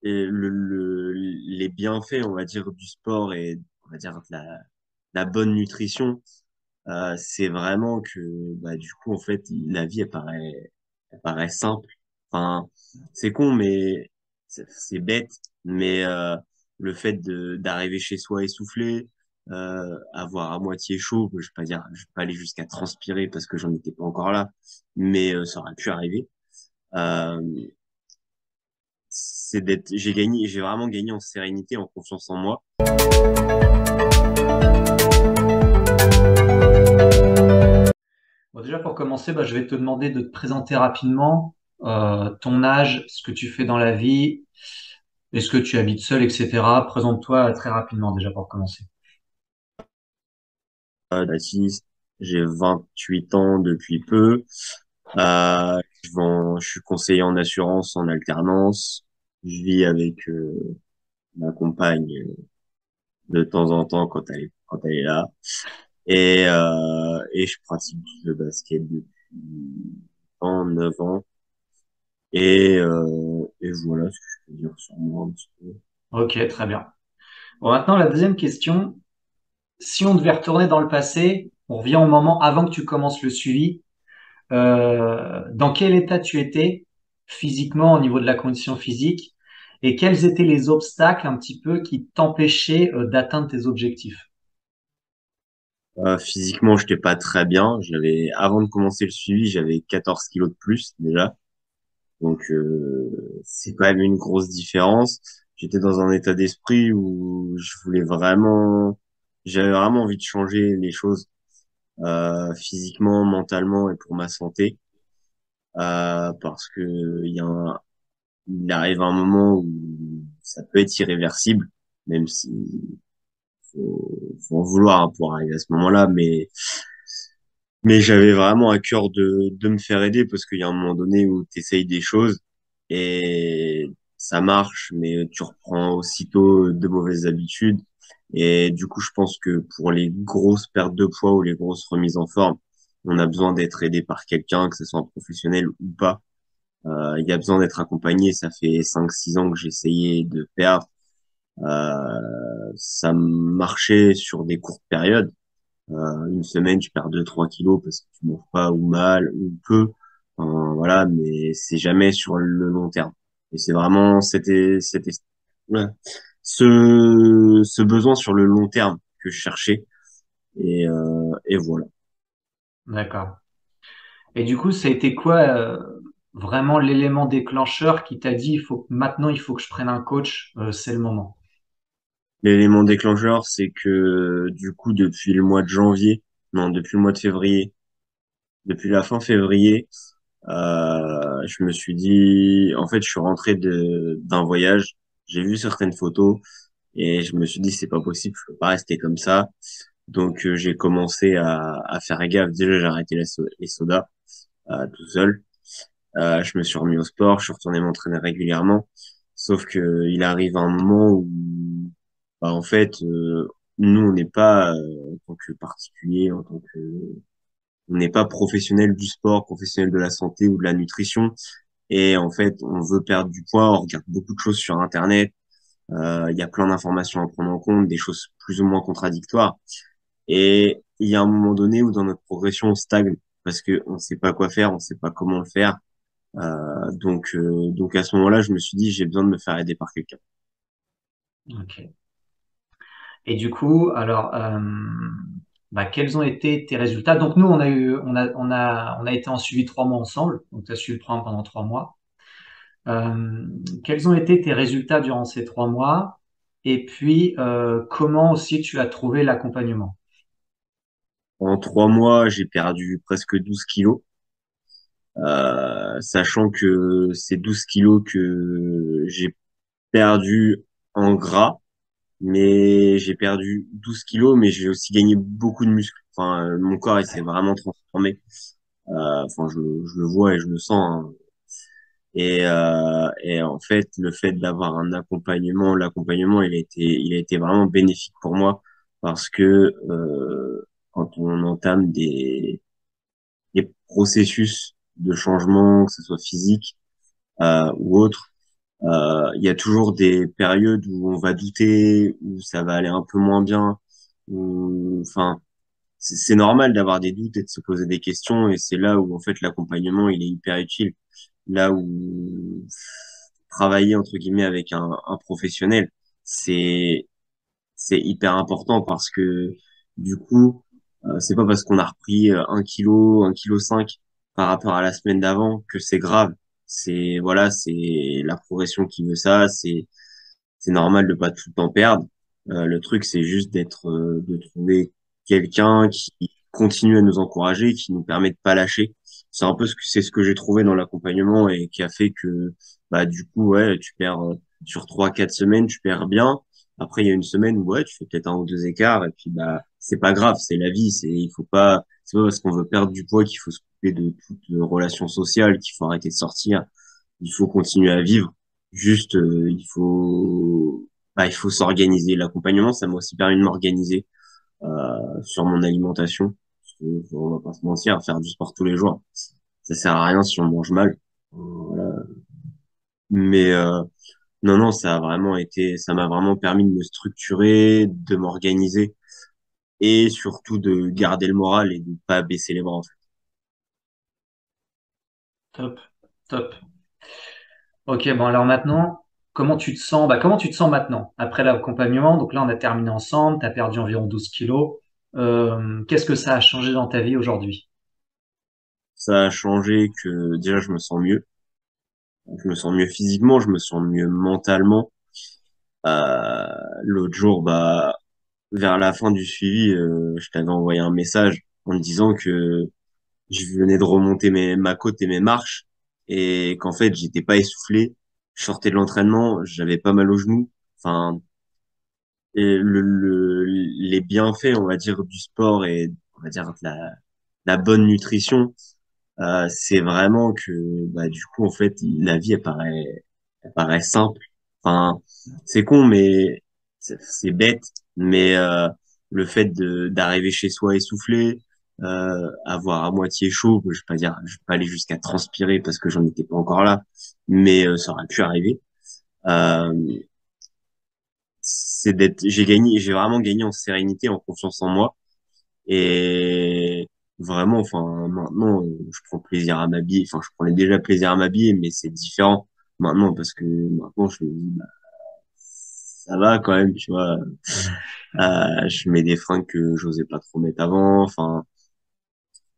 les bienfaits, on va dire, du sport et on va dire de la bonne nutrition, c'est vraiment que bah, du coup, en fait, la vie, elle paraît simple. Enfin, c'est con, mais c'est bête. Mais le fait d'arriver chez soi essoufflé, avoir à moitié chaud, je vais pas aller jusqu'à transpirer parce que j'en étais pas encore là, mais ça aurait pu arriver. Euh, j'ai vraiment gagné en sérénité, en confiance en moi. Bon, déjà, pour commencer, je vais te demander de te présenter rapidement, ton âge, ce que tu fais dans la vie, est-ce que tu habites seul, etc. Présente-toi très rapidement déjà pour commencer. Baptiste, j'ai 28 ans depuis peu. Je suis conseiller en assurance en alternance. Je vis avec ma compagne de temps en temps quand elle est là. Et je pratique le basket depuis 9 ans. Et voilà ce que je peux dire sur moi un petit peu. Ok, très bien. Bon, maintenant, la deuxième question. Si on devait retourner dans le passé, on revient au moment avant que tu commences le suivi. Dans quel état tu étais physiquement au niveau de la condition physique et quels étaient les obstacles un petit peu qui t'empêchaient d'atteindre tes objectifs? Physiquement, j'étais pas très bien. Avant de commencer le suivi, j'avais 14 kilos de plus déjà. Donc c'est quand même une grosse différence. J'étais dans un état d'esprit où j'avais vraiment envie de changer les choses physiquement, mentalement et pour ma santé, parce que il arrive un moment où ça peut être irréversible, même si faut en vouloir hein, pour arriver à ce moment-là, mais j'avais vraiment à cœur de me faire aider parce qu'il y a un moment donné où tu essayes des choses et ça marche, mais tu reprends aussitôt de mauvaises habitudes. Et du coup, je pense que pour les grosses pertes de poids ou les grosses remises en forme, on a besoin d'être aidé par quelqu'un, que ce soit un professionnel ou pas. Il y a besoin d'être accompagné. Ça fait 5 6 ans que j'ai essayé de perdre. Ça marchait sur des courtes périodes. Une semaine, tu perds 2 3 kilos parce que tu manges pas ou mal ou peu. Voilà, mais c'est jamais sur le long terme. Et c'est vraiment ouais, ce besoin sur le long terme que je cherchais. Et voilà. D'accord. Et du coup, ça a été quoi vraiment l'élément déclencheur qui t'a dit, maintenant, il faut que je prenne un coach, c'est le moment. L'élément déclencheur, c'est que du coup, depuis le mois de janvier, non, depuis le mois de février, depuis la fin février, je me suis dit, en fait, je suis rentré d'un voyage, j'ai vu certaines photos et je me suis dit, c'est pas possible, je peux pas rester comme ça. Donc, j'ai commencé à faire gaffe. Déjà, j'ai arrêté les sodas tout seul. Je me suis remis au sport, je suis retourné m'entraîner régulièrement. Sauf que il arrive un moment où, bah, en fait, nous, on n'est pas, en tant que particulier, on n'est pas professionnel du sport, professionnel de la santé ou de la nutrition. Et en fait, on veut perdre du poids, on regarde beaucoup de choses sur Internet. Il y a plein d'informations à prendre en compte, des choses plus ou moins contradictoires. Et il y a un moment donné où dans notre progression, on stagne parce que on sait pas quoi faire, on sait pas comment le faire. Donc à ce moment-là, je me suis dit, j'ai besoin de me faire aider par quelqu'un. Ok. Et du coup, alors, quels ont été tes résultats? Donc nous, on a été en suivi 3 mois ensemble. Donc tu as suivi le programme pendant 3 mois. Quels ont été tes résultats durant ces 3 mois? Et puis, comment aussi tu as trouvé l'accompagnement? En 3 mois, j'ai perdu presque 12 kilos, sachant que c'est 12 kilos que j'ai perdu en gras, mais j'ai perdu 12 kilos, mais j'ai aussi gagné beaucoup de muscles. Enfin, mon corps, il s'est vraiment transformé. Enfin, je le vois et je le sens, hein. Et en fait, le fait d'avoir un accompagnement, l'accompagnement, il a été vraiment bénéfique pour moi parce que quand on entame des processus de changement, que ce soit physique ou autre, Il y a toujours des périodes où on va douter, où ça va aller un peu moins bien, enfin, c'est normal d'avoir des doutes et de se poser des questions, et c'est là où en fait l'accompagnement il est hyper utile, là où travailler entre guillemets avec un professionnel, c'est c'est hyper important parce que du coup, c'est pas parce qu'on a repris 1 kg, 1,5 kg par rapport à la semaine d'avant que c'est grave. C'est voilà, c'est la progression qui veut ça. C'est normal de pas tout le temps perdre. Le truc, c'est juste de trouver quelqu'un qui continue à nous encourager, qui nous permet de pas lâcher. C'est un peu c'est ce que j'ai trouvé dans l'accompagnement et qui a fait que, bah, du coup, ouais, tu perds, sur 3, 4 semaines, tu perds bien. Après, il y a une semaine où, ouais, tu fais peut-être un ou deux écarts et puis, bah, c'est pas grave, c'est la vie, c'est pas parce qu'on veut perdre du poids qu'il faut se couper de toute relation sociale, qu'il faut arrêter de sortir. Il faut continuer à vivre. Juste, il faut s'organiser. L'accompagnement, ça m'a aussi permis de m'organiser sur mon alimentation. Parce que, on va pas se mentir, faire du sport tous les jours, ça sert à rien si on mange mal. Voilà. Mais non, non, ça m'a vraiment permis de me structurer, de m'organiser et surtout de garder le moral et de pas baisser les bras, en fait. Top, top. Ok, bon alors maintenant, comment tu te sens? Bah, comment tu te sens maintenant après l'accompagnement? Donc là, on a terminé ensemble, tu as perdu environ 12 kilos. Qu'est-ce que ça a changé dans ta vie aujourd'hui? Ça a changé que déjà je me sens mieux. Je me sens mieux physiquement, je me sens mieux mentalement. Euh, L'autre jour, bah, vers la fin du suivi, je t'avais envoyé un message en me disant que je venais de remonter ma côte et mes marches et qu'en fait, j'étais pas essoufflé. Je sortais de l'entraînement, j'avais pas mal aux genoux. Enfin, et les bienfaits, on va dire, du sport et on va dire de la bonne nutrition, c'est vraiment que, bah, du coup, en fait, la vie, elle paraît simple. Enfin, c'est con, mais c'est bête. Mais le fait d'arriver chez soi essoufflé, avoir à moitié chaud, je vais pas aller jusqu'à transpirer parce que j'en étais pas encore là, mais ça aurait pu arriver. Euh, j'ai vraiment gagné en sérénité, en confiance en moi. Et vraiment, enfin, maintenant, je prends plaisir à m'habiller. Enfin, je prenais déjà plaisir à m'habiller, mais c'est différent maintenant parce que maintenant, je me dis, bah, ça va quand même, tu vois. Je mets des fringues que j'osais pas trop mettre avant. Enfin,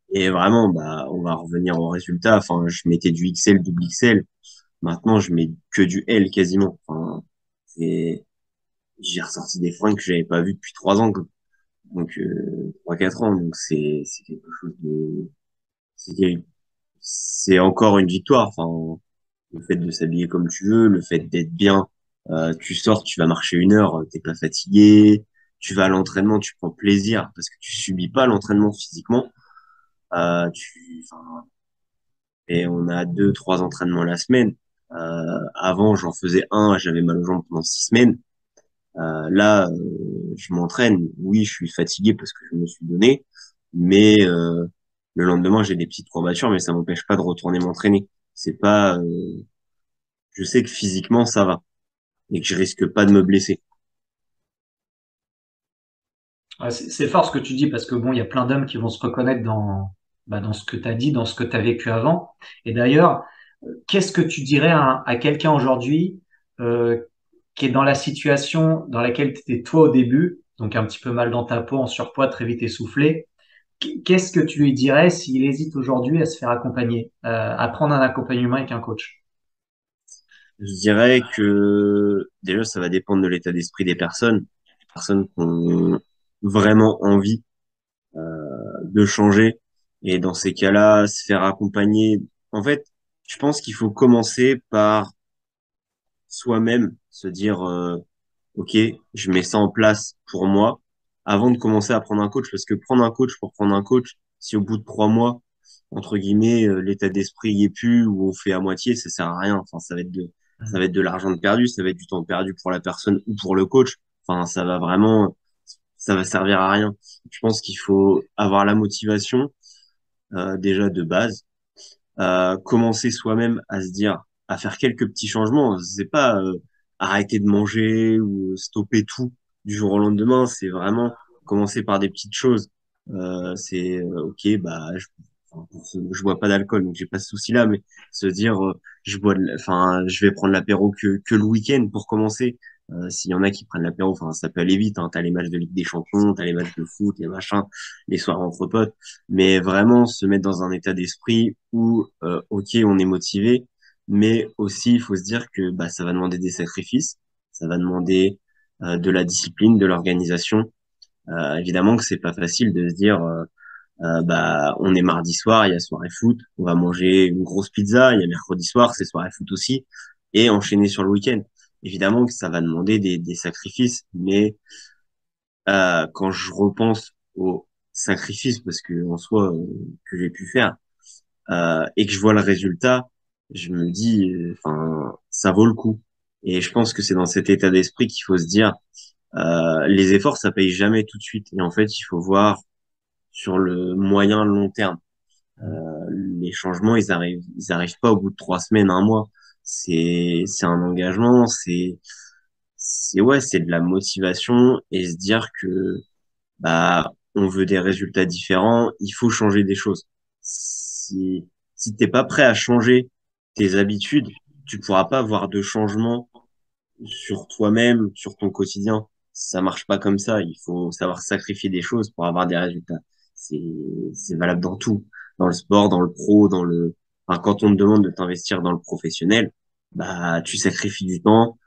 et vraiment, bah, on va revenir au résultat. Enfin, je mettais du XL, double XL. Maintenant, je mets que du L quasiment. Enfin, c'est, j'ai ressorti des fringues que j'avais pas vues depuis 3 ans, quoi. Donc, 3, 4 ans. Donc, c'est quelque chose de, c'est c'est encore une victoire. Enfin, le fait de s'habiller comme tu veux, le fait d'être bien, tu sors, tu vas marcher 1 heure, t'es pas fatigué, tu vas à l'entraînement, tu prends plaisir parce que tu subis pas l'entraînement physiquement. Enfin, et on a 2, 3 entraînements la semaine. Avant, j'en faisais un, j'avais mal aux jambes pendant 6 semaines. Là, je m'entraîne. Oui, je suis fatigué parce que je me suis donné, mais le lendemain, j'ai des petites courbatures, mais ça m'empêche pas de retourner m'entraîner. C'est pas, je sais que physiquement ça va et que je risque pas de me blesser. Ouais, c'est fort ce que tu dis parce que bon, il y a plein d'hommes qui vont se reconnaître dans ce que tu as dit, dans ce que tu as vécu avant. Et d'ailleurs, qu'est-ce que tu dirais à quelqu'un aujourd'hui euh, qui est dans la situation dans laquelle tu étais toi au début, donc un petit peu mal dans ta peau, en surpoids, très vite essoufflé? Qu'est-ce que tu lui dirais s'il hésite aujourd'hui à se faire accompagner, à prendre un accompagnement avec un coach? Je dirais que déjà ça va dépendre de l'état d'esprit des personnes. Les personnes qui ont vraiment envie de changer et dans ces cas-là se faire accompagner. En fait, je pense qu'il faut commencer par soi-même se dire ok, je mets ça en place pour moi avant de commencer à prendre un coach parce que prendre un coach pour prendre un coach, si au bout de 3 mois entre guillemets l'état d'esprit y est plus ou on fait à moitié, ça sert à rien. Enfin, ça va être de l'argent de perdu, ça va être du temps perdu pour la personne ou pour le coach. Enfin, ça va servir à rien. Je pense qu'il faut avoir la motivation déjà de base, commencer soi-même à se dire à faire quelques petits changements. C'est pas arrêter de manger ou stopper tout du jour au lendemain. C'est vraiment commencer par des petites choses. C'est ok, bah enfin, je bois pas d'alcool, donc j'ai pas ce souci-là, mais se dire enfin je vais prendre l'apéro que le week-end pour commencer. S'il y en a qui prennent l'apéro, enfin ça peut aller vite. Hein. T'as les matchs de Ligue des Champions, t'as les matchs de foot, les machins, les soirs entre potes, mais vraiment se mettre dans un état d'esprit où ok on est motivé, mais aussi il faut se dire que bah ça va demander des sacrifices, ça va demander de la discipline, de l'organisation. Évidemment que c'est pas facile de se dire bah on est mardi soir, il y a soirée foot, on va manger une grosse pizza, il y a mercredi soir, c'est soirée foot aussi, et enchaîner sur le week-end. Évidemment que ça va demander des sacrifices, mais quand je repense aux sacrifices, parce que en soi que j'ai pu faire, et que je vois le résultat, je me dis, enfin, ça vaut le coup. Et je pense que c'est dans cet état d'esprit qu'il faut se dire, les efforts, ça paye jamais tout de suite. Et en fait, il faut voir sur le moyen long terme. Les changements, ils arrivent pas au bout de 3 semaines, un mois. C'est un engagement, ouais, c'est de la motivation et se dire que bah, on veut des résultats différents, il faut changer des choses. Si t'es pas prêt à changer tes habitudes, tu pourras pas avoir de changement sur toi-même, sur ton quotidien. Ça marche pas comme ça. Il faut savoir sacrifier des choses pour avoir des résultats. C'est, c'est valable dans tout. Dans le sport, dans le pro, enfin, quand on te demande de t'investir dans le professionnel, bah, tu sacrifies du temps,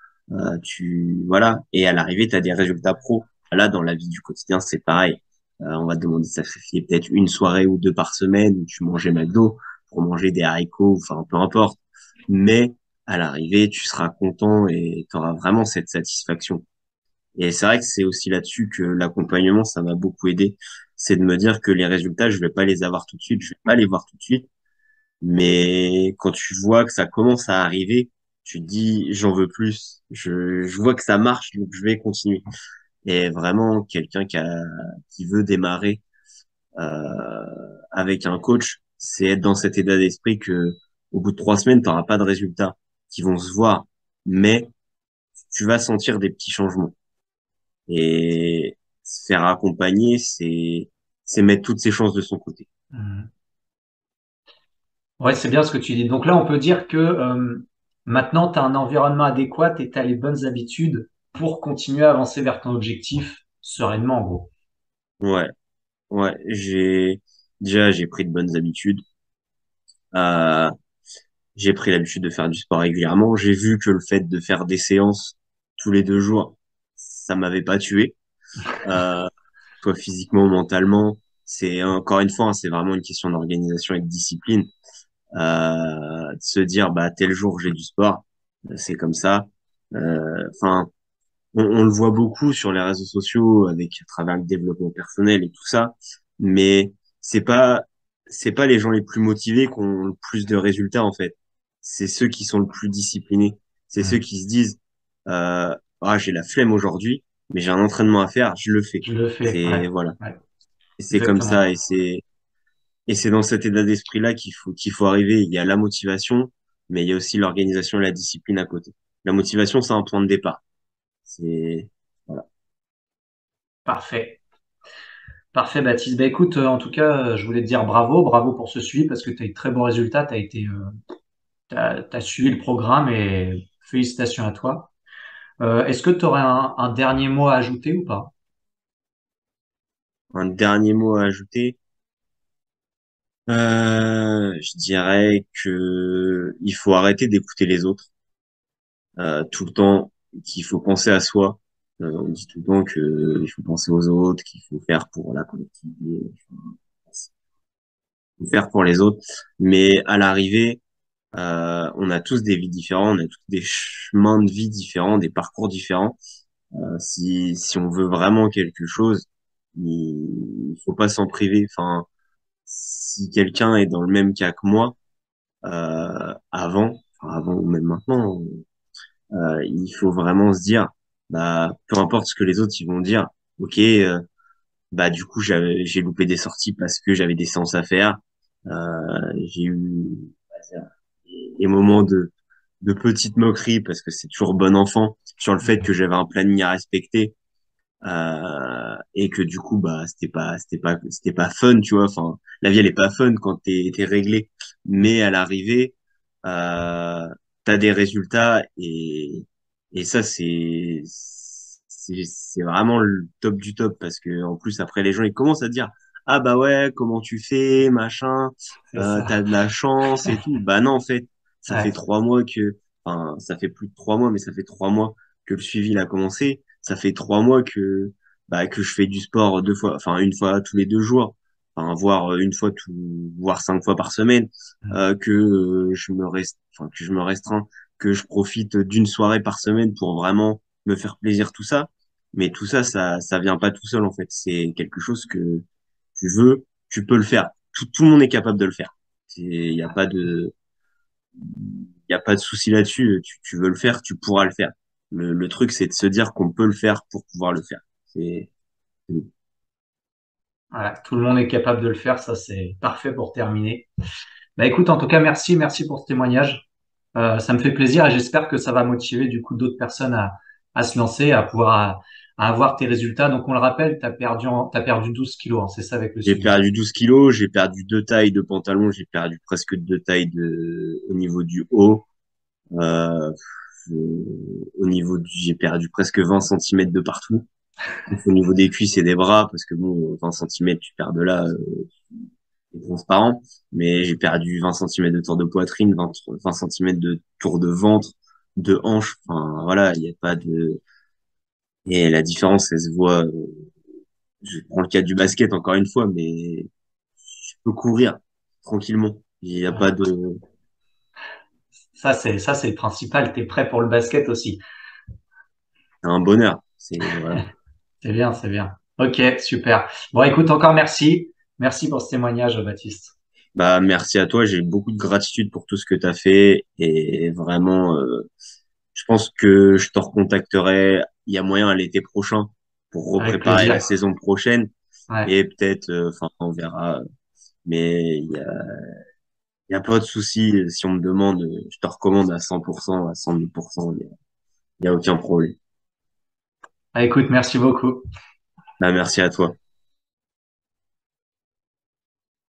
voilà. Et à l'arrivée, tu as des résultats pro. Là, dans la vie du quotidien, c'est pareil. On va te demander de sacrifier peut-être une soirée ou deux par semaine où tu mangeais McDo pour manger des haricots, enfin, peu importe. Mais, à l'arrivée, tu seras content et tu auras vraiment cette satisfaction. Et c'est vrai que c'est aussi là-dessus que l'accompagnement, ça m'a beaucoup aidé. C'est de me dire que les résultats, je vais pas les avoir tout de suite, je vais pas les voir tout de suite. Mais quand tu vois que ça commence à arriver, tu te dis, j'en veux plus. Je vois que ça marche, donc je vais continuer. Et vraiment, quelqu'un qui veut démarrer avec un coach, c'est être dans cet état d'esprit que au bout de 3 semaines, tu n'auras pas de résultats qui vont se voir, mais tu vas sentir des petits changements. Et se faire accompagner, c'est mettre toutes ses chances de son côté. Mhm. Ouais, c'est bien ce que tu dis. Donc là, on peut dire que maintenant, tu as un environnement adéquat et tu as les bonnes habitudes pour continuer à avancer vers ton objectif sereinement, en gros. Ouais, ouais, j'ai pris de bonnes habitudes. Euh, j'ai pris l'habitude de faire du sport régulièrement. J'ai vu que le fait de faire des séances tous les 2 jours, ça m'avait pas tué. Euh, Soit physiquement, mentalement. C'est encore une fois, hein, c'est vraiment une question d'organisation et de discipline. De se dire, bah tel jour j'ai du sport, c'est comme ça. Enfin, on le voit beaucoup sur les réseaux sociaux avec à travers le développement personnel et tout ça, mais c'est pas c'est pas les gens les plus motivés qui ont le plus de résultats en fait. C'est ceux qui sont le plus disciplinés. C'est ceux Mhm. qui se disent ah j'ai la flemme aujourd'hui, mais j'ai un entraînement à faire, je le fais. Je le fais, C'est ouais, voilà, ouais, et c'est comme ça exactement. et c'est dans cet état d'esprit-là qu'il faut arriver. Il y a la motivation, mais il y a aussi l'organisation et la discipline à côté. La motivation, c'est un point de départ. C'est voilà. Parfait. Parfait, Baptiste. Bah, écoute, en tout cas, je voulais te dire bravo, bravo pour ce suivi parce que tu as eu de très bons résultats, t'as suivi le programme et félicitations à toi. Est-ce que tu aurais un dernier mot à ajouter ou pas? Un dernier mot à ajouter. Je dirais que il faut arrêter d'écouter les autres tout le temps, qu'il faut penser à soi. On dit tout le temps qu'il faut penser aux autres, qu'il faut faire pour la collectivité, qu'il faut faire pour les autres. Mais à l'arrivée, on a tous des vies différentes, on a tous des chemins de vie différents, des parcours différents. Si on veut vraiment quelque chose, il faut pas s'en priver. Enfin, si quelqu'un est dans le même cas que moi, avant ou même maintenant, il faut vraiment se dire, bah, peu importe ce que les autres ils vont dire, ok, bah du coup j'ai loupé des sorties parce que j'avais des séances à faire, j'ai eu on va dire, des moments de petites moqueries parce que c'est toujours bon enfant sur le fait que j'avais un planning à respecter et que du coup bah c'était pas fun, tu vois. Enfin, la vie elle est pas fun quand t'es réglé, mais à l'arrivée t'as des résultats et ça c'est vraiment le top du top parce que en plus après les gens ils commencent à dire ah bah ouais comment tu fais machin, C'est ça. t'as de la chance et tout. Bah non en fait ça fait Ouais, 3 mois que enfin ça fait plus de 3 mois mais ça fait 3 mois que le suivi il a commencé. Ça fait 3 mois que que je fais du sport 2 fois, enfin une fois tous les 2 jours, enfin voire une fois voire 5 fois par semaine, que je me reste, enfin que je me restreins, que je profite d'une soirée par semaine pour vraiment me faire plaisir tout ça. Mais tout ça, ça vient pas tout seul en fait. C'est quelque chose que tu veux, tu peux le faire. Tout le monde est capable de le faire. Il n'y a pas de, il y a pas de souci là-dessus. Tu veux le faire, tu pourras le faire. Le truc, c'est de se dire qu'on peut le faire pour pouvoir le faire. C'est voilà, tout le monde est capable de le faire, ça c'est parfait pour terminer. Bah écoute, en tout cas, merci pour ce témoignage. Ça me fait plaisir et j'espère que ça va motiver du coup d'autres personnes à se lancer, à avoir tes résultats. Donc on le rappelle, t'as perdu 12 kilos, hein, c'est ça avec le J'ai suivi. perdu 12 kilos, j'ai perdu 2 tailles de pantalon, j'ai perdu presque 2 tailles au niveau du haut. Euh, Au niveau j'ai perdu presque 20 centimètres de partout. Donc, au niveau des cuisses et des bras, parce que bon, 20 centimètres, tu perds de là, c'est transparent. Mais j'ai perdu 20 centimètres de tour de poitrine, 20 centimètres de tour de ventre, de hanche. Enfin, voilà, il n'y a pas de, et la différence, elle se voit. Je prends le cas du basket encore une fois, mais je peux courir tranquillement. Il n'y a pas Voilà. de, Ça c'est le principal. T'es prêt pour le basket aussi. c'est un bonheur. C'est, voilà. C'est bien, c'est bien. Ok, super. Bon, écoute, encore merci. Merci pour ce témoignage, Baptiste. Bah, merci à toi. J'ai beaucoup de gratitude pour tout ce que tu as fait et vraiment, je pense que je te recontacterai. Il y a moyen à l'été prochain pour Avec repréparer la plaisir. saison prochaine Ouais. et peut-être, enfin, on verra. Mais il y a pas de souci. Si on me demande, je te recommande à 100%, à 100 000%. Il y a aucun problème. Ah, écoute, merci beaucoup. Bah, merci à toi.